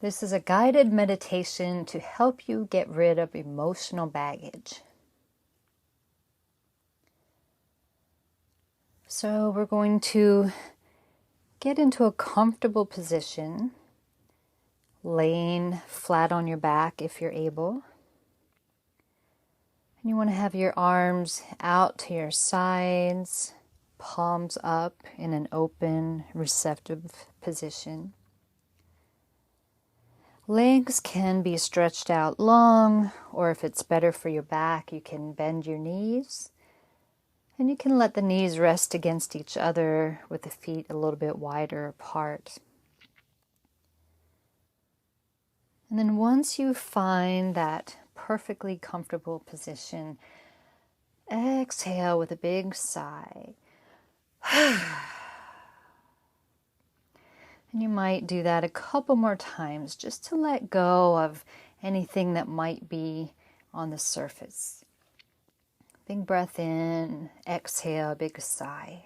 This is a guided meditation to help you get rid of emotional baggage. So we're going to get into a comfortable position, laying flat on your back if you're able. And you want to have your arms out to your sides, palms up in an open, receptive position. Legs can be stretched out long, or if it's better for your back, you can bend your knees. And you can let the knees rest against each other with the feet a little bit wider apart. And then once you find that perfectly comfortable position, exhale with a big sigh. And you might do that a couple more times just to let go of anything that might be on the surface. Big breath in, exhale, big sigh.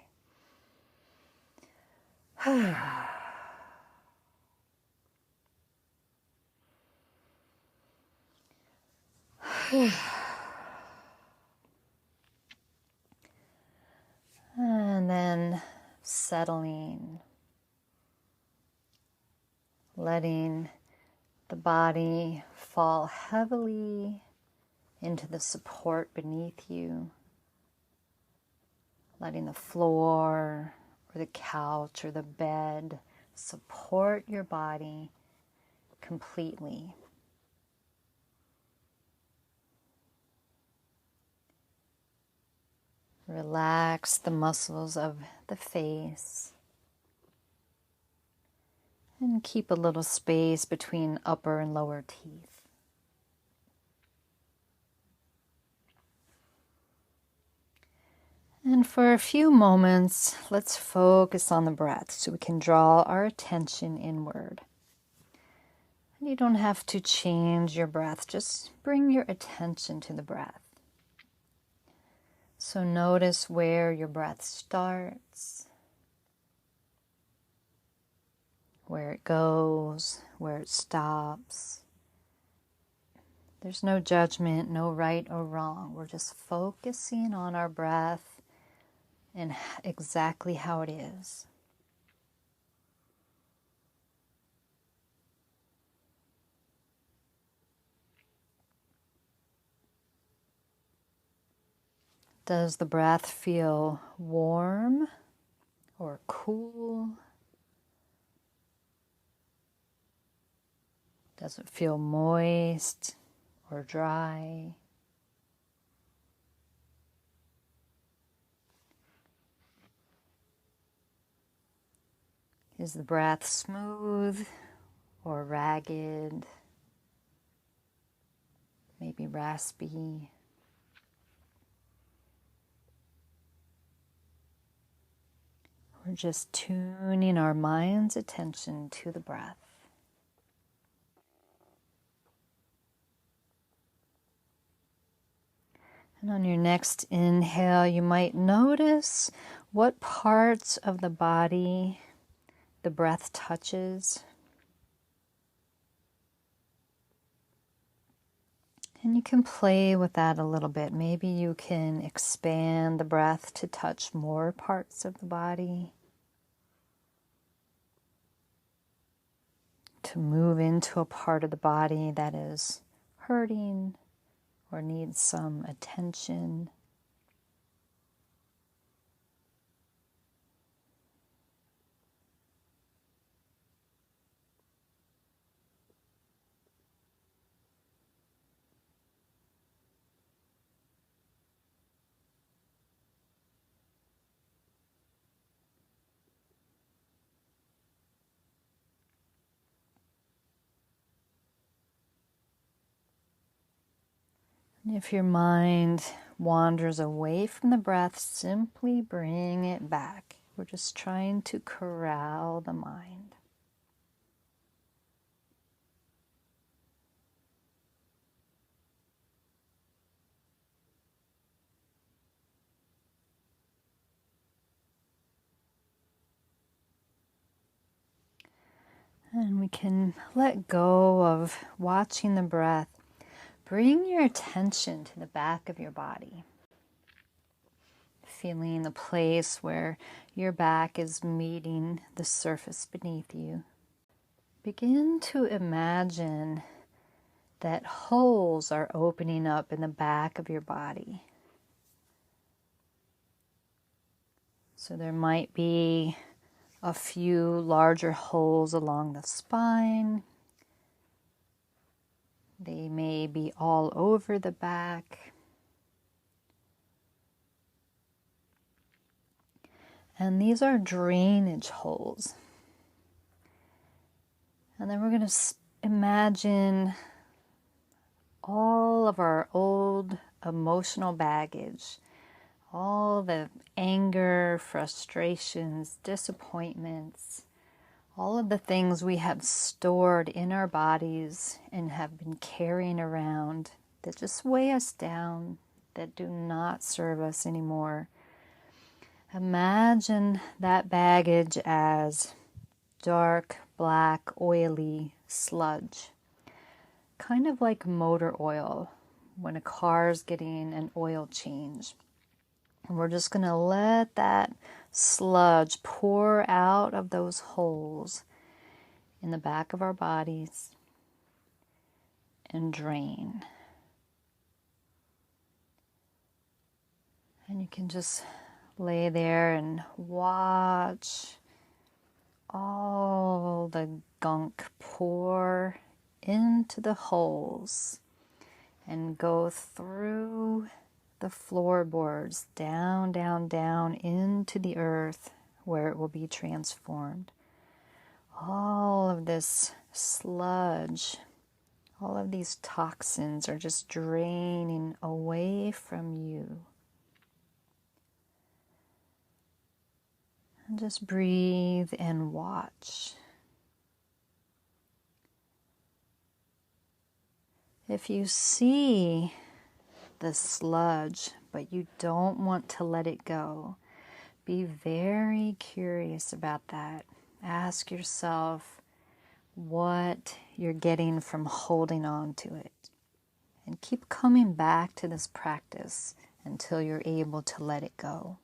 And then settling, letting the body fall heavily into the support beneath you, letting the floor or the couch or the bed support your body completely. Relax the muscles of the face and keep a little space between upper and lower teeth. And for a few moments, let's focus on the breath so we can draw our attention inward. And you don't have to change your breath, just bring your attention to the breath. So notice where your breath starts, where it goes, where it stops. There's no judgment, no right or wrong. We're just focusing on our breath and exactly how it is. Does the breath feel warm or cool? Does it feel moist or dry? Is the breath smooth or ragged? Maybe raspy? We're just tuning our mind's attention to the breath. And on your next inhale, you might notice what parts of the body the breath touches. And you can play with that a little bit. Maybe you can expand the breath to touch more parts of the body, to move into a part of the body that is hurting or needs some attention. And if your mind wanders away from the breath, simply bring it back. We're just trying to corral the mind. And we can let go of watching the breath. Bring your attention to the back of your body. Feeling the place where your back is meeting the surface beneath you. Begin to imagine that holes are opening up in the back of your body. So there might be a few larger holes along the spine. They may be all over the back. And these are drainage holes. And then we're going to imagine all of our old emotional baggage, all the anger, frustrations, disappointments, all of the things we have stored in our bodies and have been carrying around that just weigh us down, that do not serve us anymore. Imagine that baggage as dark, black, oily sludge. Kind of like motor oil when a car's getting an oil change. And we're just going to let that sludge pour out of those holes in the back of our bodies and drain. And you can just lay there and watch all the gunk pour into the holes and go through the floorboards, down, down, down into the earth where it will be transformed. All of this sludge, all of these toxins are just draining away from you. And just breathe and watch. If you see the sludge, but you don't want to let it go, be very curious about that. Ask yourself what you're getting from holding on to it. And keep coming back to this practice until you're able to let it go.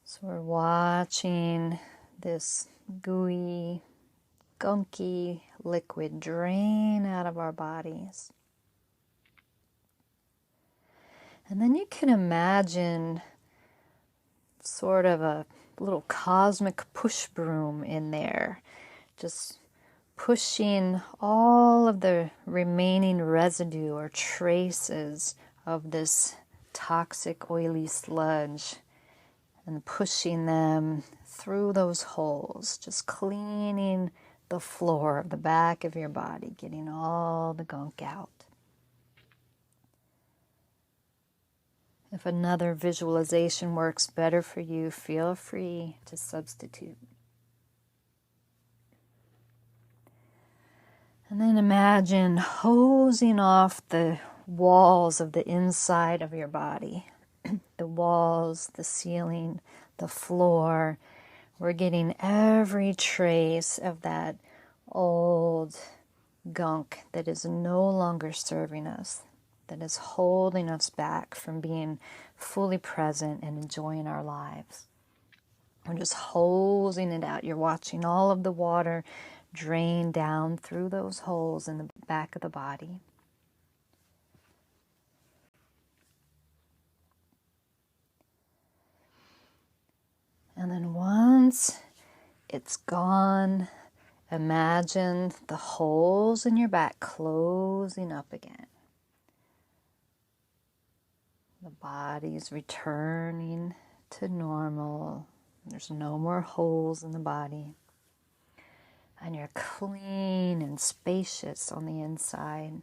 So we're watching this gooey, gunky liquid drain out of our bodies. And then you can imagine sort of a little cosmic push broom in there, just pushing all of the remaining residue or traces of this toxic oily sludge and pushing them through those holes, just cleaning the floor of the back of your body, getting all the gunk out. If another visualization works better for you, feel free to substitute. And then imagine hosing off the walls of the inside of your body. The walls, the ceiling, the floor. We're getting every trace of that old gunk that is no longer serving us, that is holding us back from being fully present and enjoying our lives. We're just hosing it out. You're watching all of the water drain down through those holes in the back of the body. And then once it's gone, imagine the holes in your back closing up again. The body's returning to normal. There's no more holes in the body. And you're clean and spacious on the inside.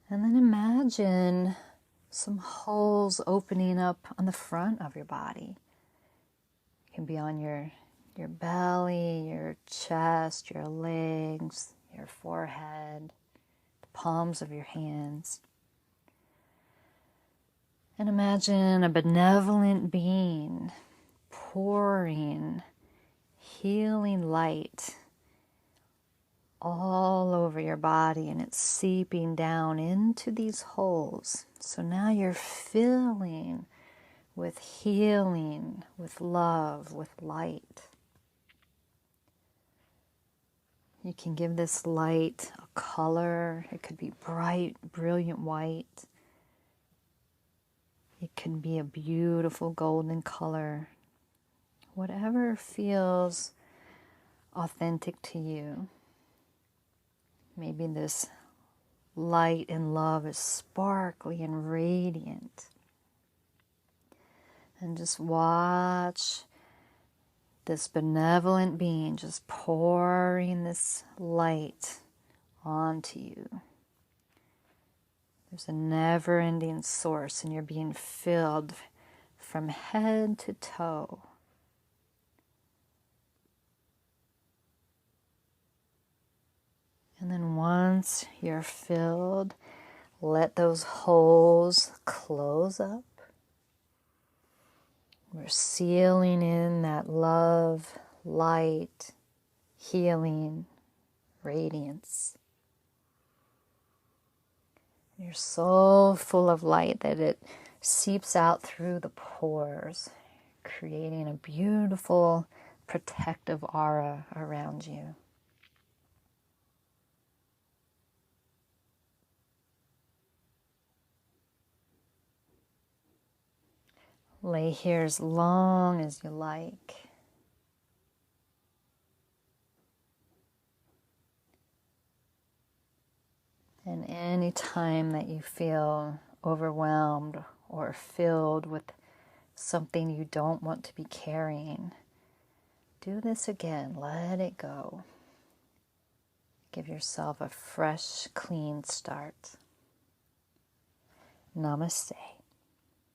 And then imagine some holes opening up on the front of your body. It can be on your belly, your chest, your legs, your forehead, the palms of your hands. And imagine a benevolent being pouring healing light all over your body, and it's seeping down into these holes. So now you're filling with healing, with love, with light. You can give this light a color. It could be bright, brilliant white. It can be a beautiful golden color. Whatever feels authentic to you. Maybe this light and love is sparkly and radiant. And just watch this benevolent being just pouring this light onto you. There's a never-ending source, and you're being filled from head to toe. And then once you're filled, let those holes close up. We're sealing in that love, light, healing, radiance. You're so full of light that it seeps out through the pores, creating a beautiful protective aura around you. Lay here as long as you like. And any time that you feel overwhelmed or filled with something you don't want to be carrying, do this again. Let it go. Give yourself a fresh, clean start. Namaste.